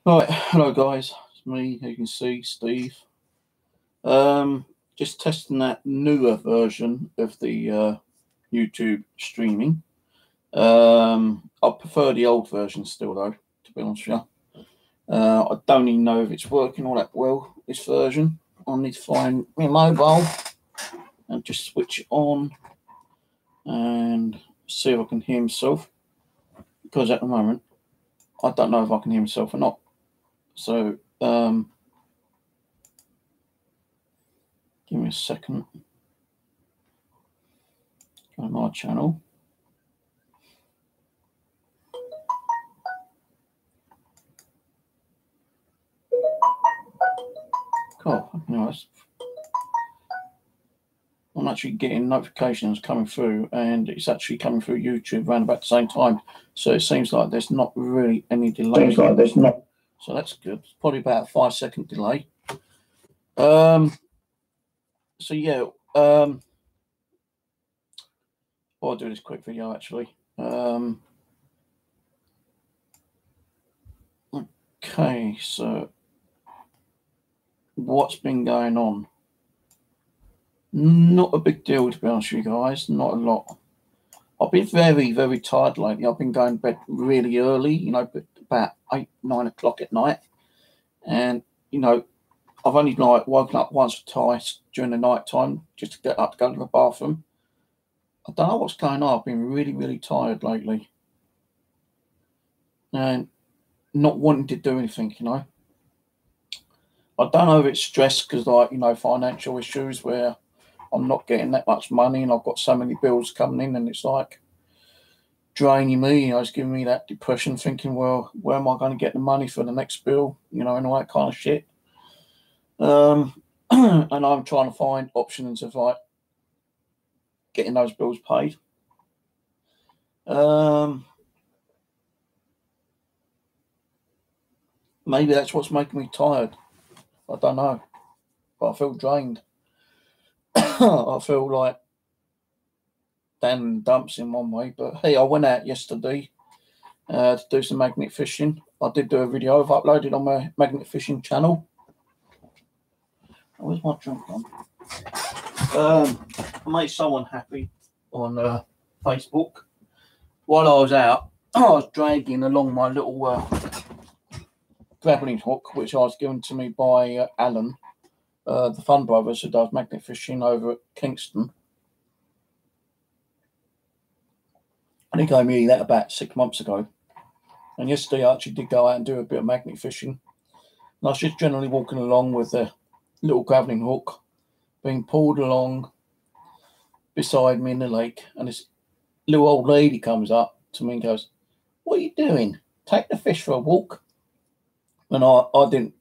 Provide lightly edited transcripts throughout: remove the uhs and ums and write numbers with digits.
Right, hello guys, it's me, you can see, Steve. Just testing that newer version of the YouTube streaming. I prefer the old version still though, to be honest with you. I don't even know if it's working all that well, this version. I need to find my mobile and just switch it on and see if I can hear myself. Because at the moment, I don't know if I can hear myself or not. So, give me a second. Go to my channel. God, nice. I'm actually getting notifications coming through, and it's actually coming through YouTube around about the same time. So it seems like there's not really any delay. So that's good. It's probably about a 5-second delay. So yeah, I'll do this quick video actually. Okay, so what's been going on? Not a big deal, to be honest with you guys. Not a lot. I've been very, very tired lately. I've been going to bed really early, about 8, 9 o'clock at night. And, I've only woken up once or twice during the night time just to get up to go to the bathroom. I don't know what's going on. I've been really, really tired lately. And not wanting to do anything, I don't know if it's stress because, financial issues where I'm not getting that much money and I've got so many bills coming in and it's like draining me. It's giving me that depression thinking, well, where am I going to get the money for the next bill, and all that kind of shit. And I'm trying to find options of getting those bills paid. Maybe that's what's making me tired. I don't know, but I feel drained. I feel like down in the dumps in one way. But hey, I went out yesterday to do some magnet fishing. I did do a video I've uploaded on my magnet fishing channel. Where's my drink on? I made someone happy on Facebook. While I was out, I was dragging along my little grappling hook, which I was given to me by Alan, the Fun Brothers, who does magnet fishing over at Kingston. And he gave me that about 6 months ago. And yesterday I actually did go out and do a bit of magnet fishing. And I was just generally walking along with a little grappling hook being pulled along beside me in the lake. And this little old lady comes up to me and goes, "What are you doing? Take the fish for a walk." And I didn't,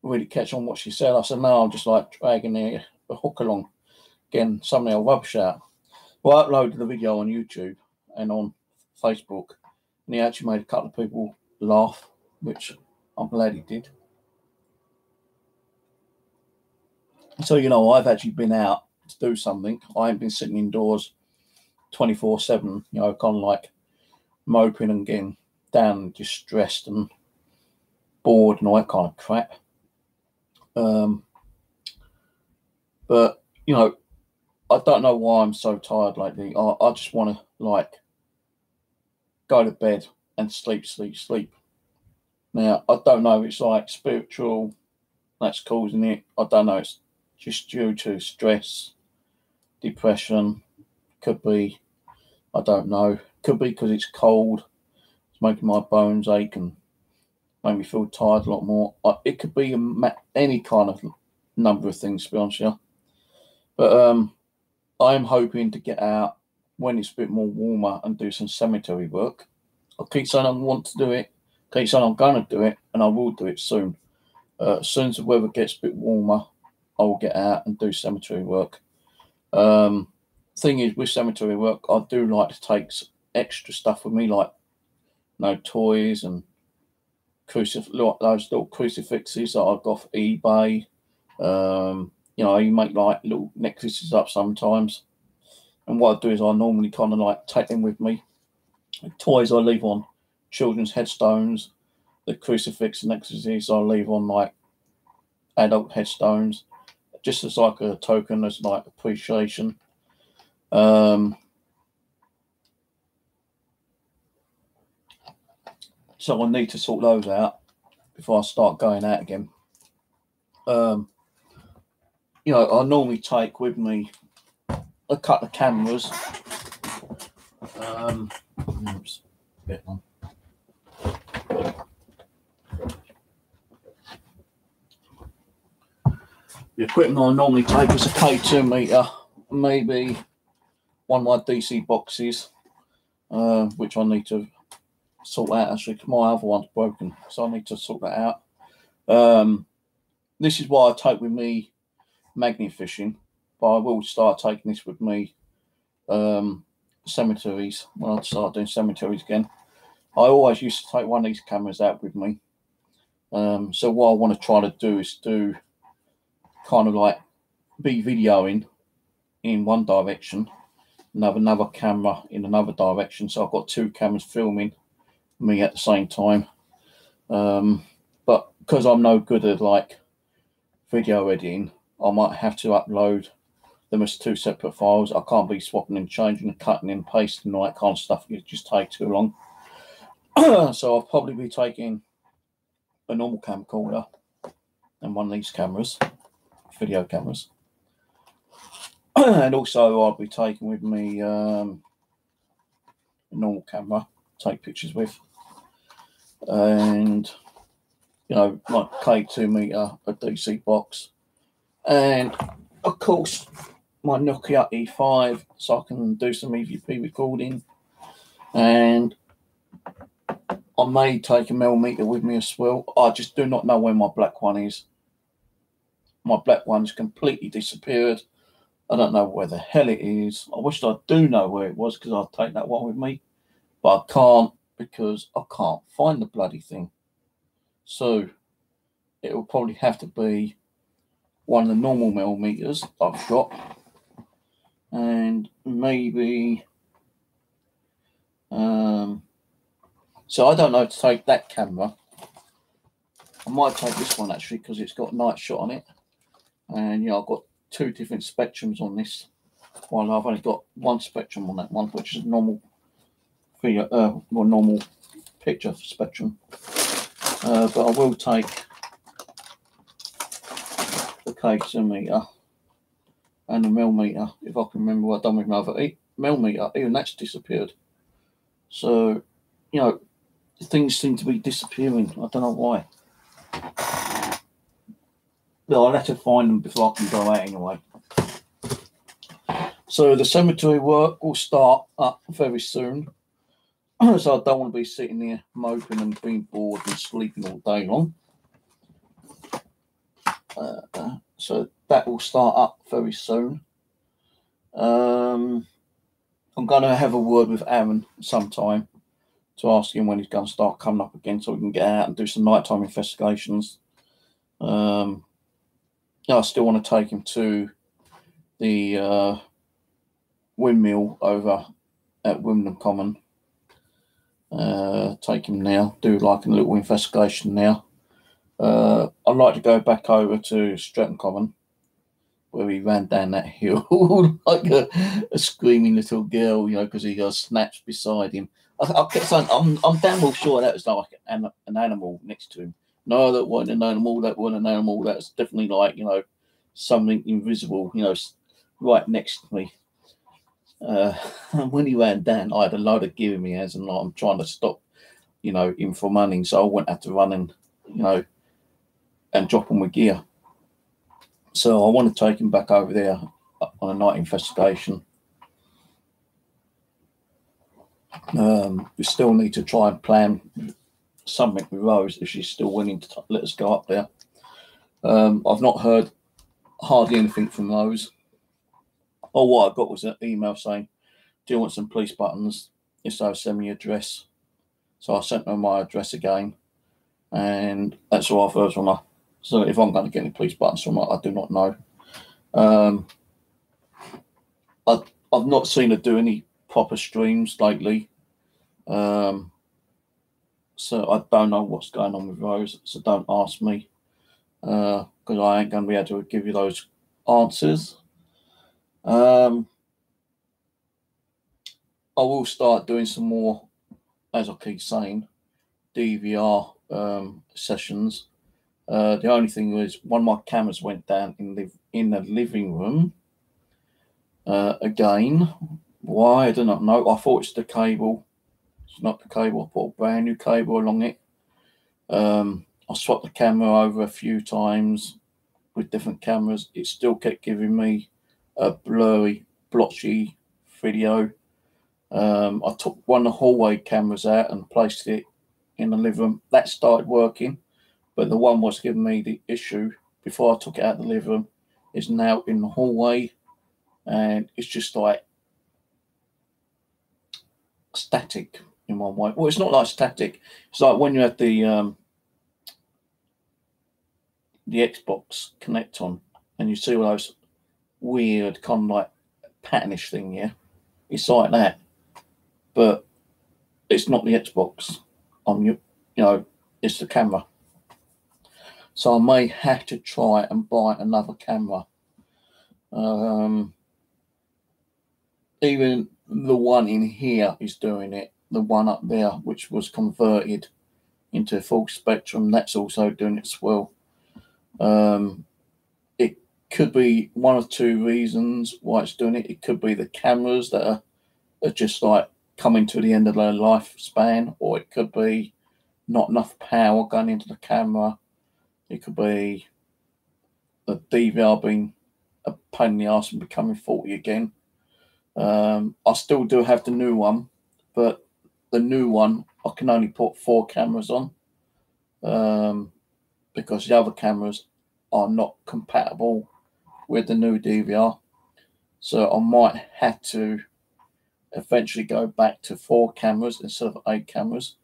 really catch on what she said. I said, "No, I'm just dragging the hook along, getting some of the rubbish out." Well, I uploaded the video on YouTube and on Facebook, and he actually made a couple of people laugh, which I'm glad he did. So, I've actually been out to do something. I ain't been sitting indoors 24/7, kind of moping and getting down and distressed and bored and all that kind of crap. But, I don't know why I'm so tired lately. I just want to, go to bed and sleep. Now, I don't know if it's spiritual that's causing it. I don't know. It's just due to stress, depression. Could be, I don't know. Could be because it's cold. It's making my bones ache and make me feel tired a lot more. It could be any kind of number of things, to be honest with you. But I'm hoping to get out when it's a bit more warmer and do some cemetery work. I keep saying I want to do it. I keep saying I'm going to do it, and I will do it soon. As soon as the weather gets a bit warmer, I will get out and do cemetery work. Thing is, with cemetery work, I do like to take extra stuff with me, like toys and those little crucifixes that I got off eBay. You make little necklaces up sometimes. And what I do is I normally kind of take them with me. Toys I leave on children's headstones. the crucifix and necklaces I leave on like adult headstones, just as like a token, as like appreciation. So I need to sort those out before I start going out again. You know, I normally take with me a couple of cameras. Oops, bit on. The equipment I normally take is a K2 meter, maybe one of my DC boxes, which I need to sort out. Actually, my other one's broken, so I need to sort that out. This is why I take with me magnet fishing, but I will start taking this with me cemeteries when I start doing cemeteries again. I always used to take one of these cameras out with me. So what I want to try to do is do kind of like be videoing in one direction and have another camera in another direction. So I've got two cameras filming me at the same time. But because I'm no good at like video editing, I might have to upload them as two separate files. I can't be swapping and changing and cutting and pasting and all that kind of stuff. It just takes too long. So I'll probably be taking a normal camcorder and one of these cameras, video cameras. And also I'll be taking with me a normal camera, take pictures with. And, you know, like K2 meter, a DC box. And, of course, my Nokia E5, so I can do some EVP recording. And I may take a millimeter with me as well. I just do not know where my black one is. My black one's completely disappeared. I don't know where the hell it is. I wish I do know where it was, because I'd take that one with me. But I can't, because I can't find the bloody thing. So it will probably have to be one of the normal millimeters I've got. And maybe... so I don't know to take that camera. I might take this one actually, because it's got night shot on it. And yeah, I've got two different spectrums on this one. I've only got one spectrum on that one, which is normal video, normal picture spectrum. But I will take the K2 meter and the millimeter, if I can remember what I've done with my other millimeter. Even that's disappeared. So, you know, things seem to be disappearing. I don't know why. But I'll have to find them before I can go out anyway. So the cemetery work will start up very soon. So I don't want to be sitting here moping and being bored and sleeping all day long. So that will start up very soon. I'm going to have a word with Aaron sometime to ask him when he's going to start coming up again, so we can get out and do some nighttime investigations. I still want to take him to the windmill over at Wimbledon Common. Take him now, do like a little investigation now. I'd like to go back over to Stretton Common, where he ran down that hill like a screaming little girl, you know, because he got snaps beside him. I kept saying, I'm damn well sure that was like an animal next to him. No, that wasn't an animal. That wasn't an animal. That's definitely like, you know, something invisible, you know, right next to me. And when he ran down, I had a load of gear in my hands, and like, I'm trying to stop, you know, him from running. So I went out to run and, you know, and drop him with gear. So I want to take him back over there on a night investigation. We still need to try and plan something with Rose if she's still willing to let us go up there. I've not heard hardly anything from Rose. Oh, what I got was an email saying, do you want some police buttons? If so, send me your address. So I sent her my address again, and that's all I've heard from her. So if I'm going to get any police buttons from her, I do not know. I've not seen her do any proper streams lately. So So I don't know what's going on with those. So don't ask me, because I ain't going to be able to give you those answers. I will start doing some more, as I keep saying, DVR sessions. The only thing was one of my cameras went down in the living room. Again, why I do not know. I thought it's the cable. It's not the cable. I put a brand new cable along it. I swapped the camera over a few times with different cameras. It still kept giving me a blurry, blotchy video. I took one of the hallway cameras out and placed it in the living room. That started working, but the one was giving me the issue before I took it out of the living room is now in the hallway, and it's just like static in one way. Well, it's not like static. It's like when you have the Xbox Connect on, and you see all those weird kind of like patternish thing. Yeah, it's like that, but it's not the Xbox. It's the camera. So I may have to try and buy another camera. Even the one in here is doing it. The one up there, which was converted into full spectrum, that's also doing it as well. It could be one of two reasons why it's doing it. It could be the cameras that are just like coming to the end of their lifespan, or it could be not enough power going into the camera. It could be the DVR being a pain in the arse and becoming faulty again. I still do have the new one, but the new one I can only put 4 cameras on, because the other cameras are not compatible with the new DVR. So I might have to eventually go back to 4 cameras instead of 8 cameras.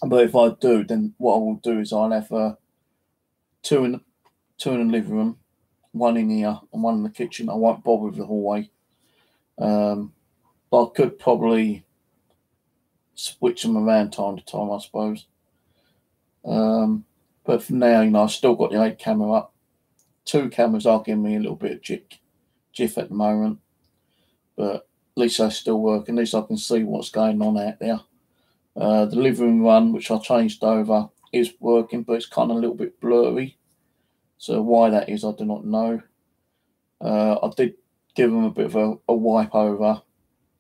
But if I do, then what I will do is I'll have 2 in the living room, 1 in here, and 1 in the kitchen. I won't bother with the hallway. But I could probably switch them around time to time, I suppose. But for now, I've still got the 8 camera up. 2 cameras are giving me a little bit of jiff at the moment, but at least they still work. At least I can see what's going on out there. The living room one, which I changed over, is working, but it's kind of a little bit blurry. So why that is, I do not know. I did give them a bit of a wipe over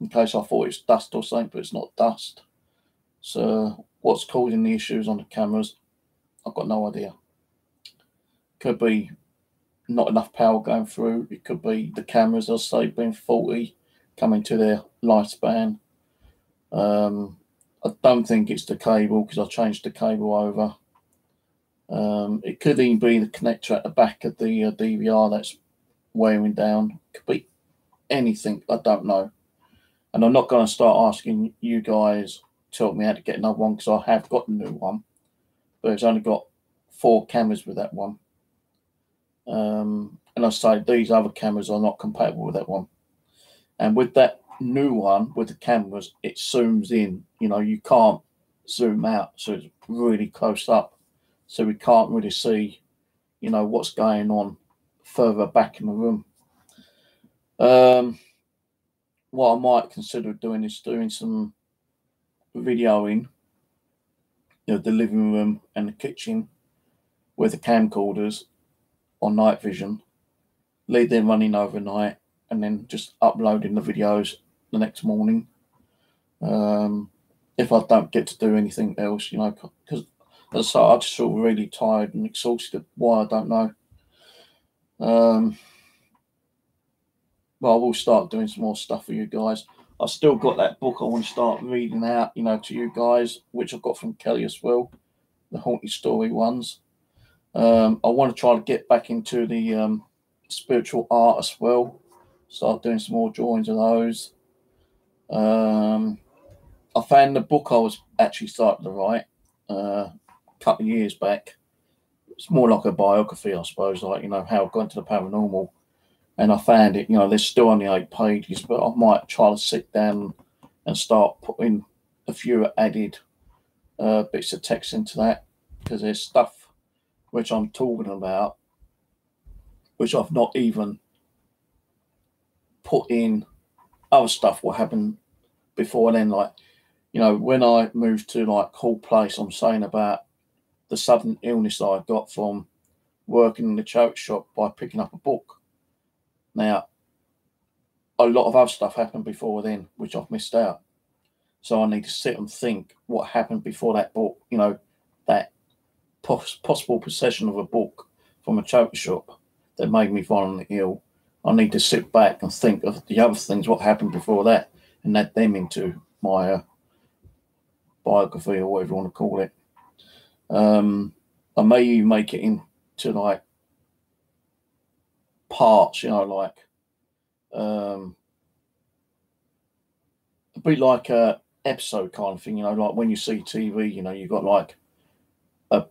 in case I thought it's dust or something, but it's not dust. So what's causing the issues on the cameras, I've got no idea. Could be not enough power going through. It could be the cameras, as I say, being faulty, coming to their lifespan. I don't think it's the cable, because I changed the cable over. It could even be the connector at the back of the DVR that's wearing down. Could be anything, I don't know. And I'm not going to start asking you guys to help me how to get another one, because I have got a new one, but it's only got 4 cameras with that one. And I say these other cameras are not compatible with that one. And with that new one, with the cameras, it zooms in. You can't zoom out, so it's really close up. So we can't really see, what's going on further back in the room. What I might consider doing is doing some videoing, the living room and the kitchen with the camcorders on night vision, leave them running overnight, and then just uploading the videos the next morning. If I don't get to do anything else, because as I say, I just feel really tired and exhausted. Why, I don't know. But I will start doing some more stuff for you guys. I've still got that book I want to start reading out, to you guys, which I've got from Kelly as well, the haunted story ones. I want to try to get back into the spiritual art as well. Start doing some more drawings of those. I found the book I was actually starting to write a couple of years back. It's more like a biography, I suppose, like, how I got into the paranormal. And I found it, there's still only 8 pages, but I might try to sit down and start putting a few added bits of text into that, because there's stuff which I'm talking about which I've not even put in other stuff what happened before then. Like, you know, when I moved to like Hall Place, I'm saying about the sudden illness I got from working in the charity shop by picking up a book. Now, a lot of other stuff happened before then, which I've missed out. So I need to sit and think what happened before that book, you know, that possible possession of a book from a charity shop that made me violently ill. I need to sit back and think of the other things, what happened before that, and add them into my biography or whatever you want to call it. I may even make it into like parts, you know, like a bit like a episode kind of thing, you know, like when you see TV, you know, you've got like a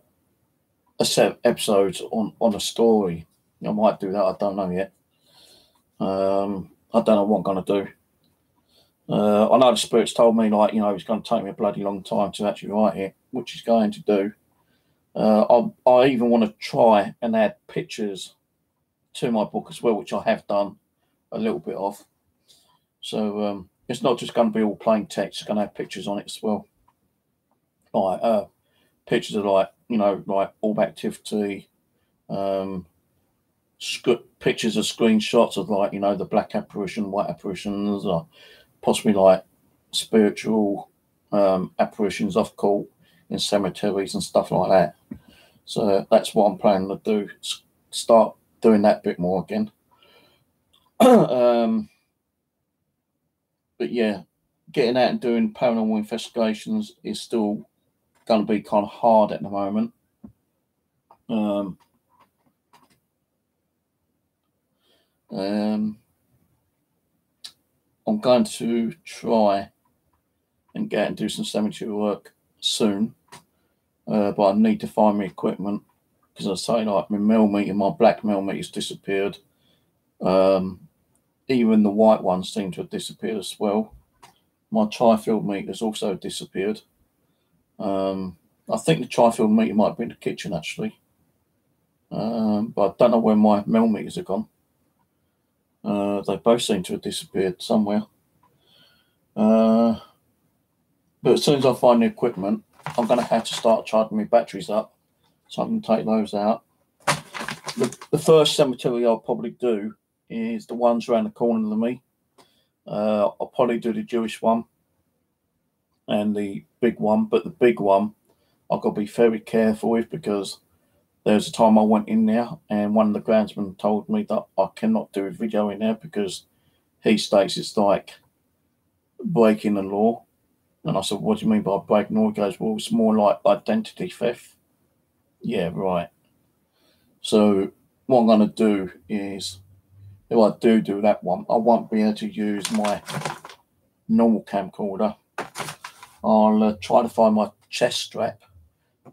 set of episodes on a story. I might do that. I don't know yet. I don't know what I'm going to do. I know the Spirit's told me, like, you know, it's going to take me a bloody long time to actually write it, which he's going to do. I even want to try and add pictures to my book as well, which I have done a little bit of. So it's not just going to be all plain text. It's going to have pictures on it as well. Like pictures of, like, you know, like orb activity, pictures of screenshots of, like, you know, the black apparition, white apparitions, or possibly like spiritual apparitions I've caught in cemeteries and stuff like that. So that's what I'm planning to do. Start doing that bit more again. But yeah, getting out and doing paranormal investigations is still going to be kind of hard at the moment. I'm going to try and get and do some cemetery work soon, but I need to find my equipment, because I say, like, my millimeter, my black millimeters disappeared. Even the white ones seem to have disappeared as well. My tri-field meters also disappeared. I think the tri-field meter might be in the kitchen actually, but I don't know where my millimeters are gone. They both seem to have disappeared somewhere. But as soon as I find the equipment, I'm going to have to start charging my batteries up, so I can take those out. The first cemetery I'll probably do is the ones around the corner to me. I'll probably do the Jewish one and the big one, but the big one I've got to be very careful with, because there was a time I went in there and one of the groundsmen told me that I cannot do a video in there because he states it's like breaking the law. And I said, what do you mean by breaking the law? He goes, well, it's more like identity theft. Yeah, right. So what I'm going to do is, if I do that one, I won't be able to use my normal camcorder. I'll try to find my chest strap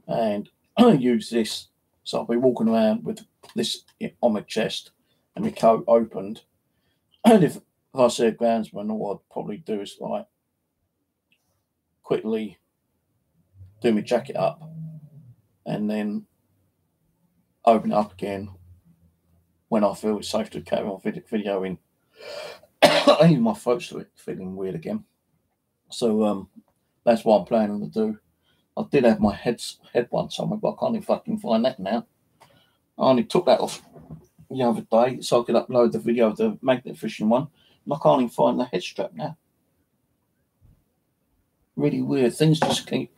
and use this. So I'll be walking around with this on my chest and my coat opened. And if I see a groundsman, all I'd probably do is, like, quickly do my jacket up and then open it up again when I feel it's safe to carry on videoing. Even my throat's feeling weird again. So that's what I'm planning to do. I did have my head one somewhere, but I can't even fucking find that now. I only took that off the other day so I could upload the video of the magnet fishing one, and I can't even find the head strap now. Really weird. Things just keep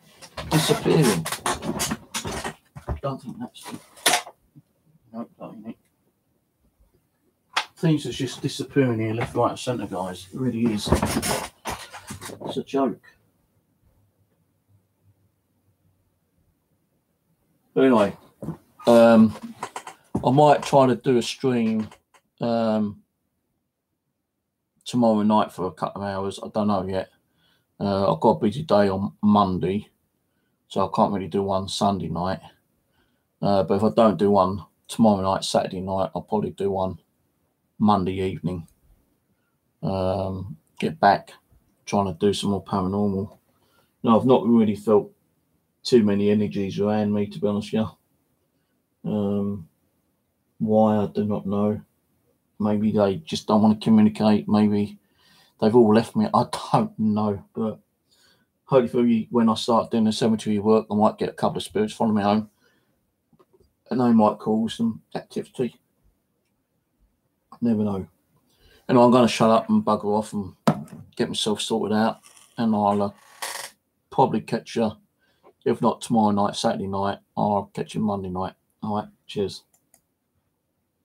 disappearing. I don't think that's it. No, that ain't it. Things are just disappearing here, left, right, and centre, guys. It really is. It's a joke. But anyway, I might try to do a stream tomorrow night for a couple of hours. I don't know yet. I've got a busy day on Monday, so I can't really do one Sunday night. But if I don't do one tomorrow night, Saturday night, I'll probably do one Monday evening. Get back, trying to do some more paranormal. No, I've not really felt too many energies around me, to be honest with you. Why, I do not know. Maybe they just don't want to communicate. Maybe they've all left me. I don't know. But hopefully when I start doing the cemetery work, I might get a couple of spirits following me home. And they might cause some activity. Never know. Anyway, I'm going to shut up and bugger off and get myself sorted out. And I'll probably catch you, if not tomorrow night, Saturday night, I'll catch you Monday night. All right, cheers.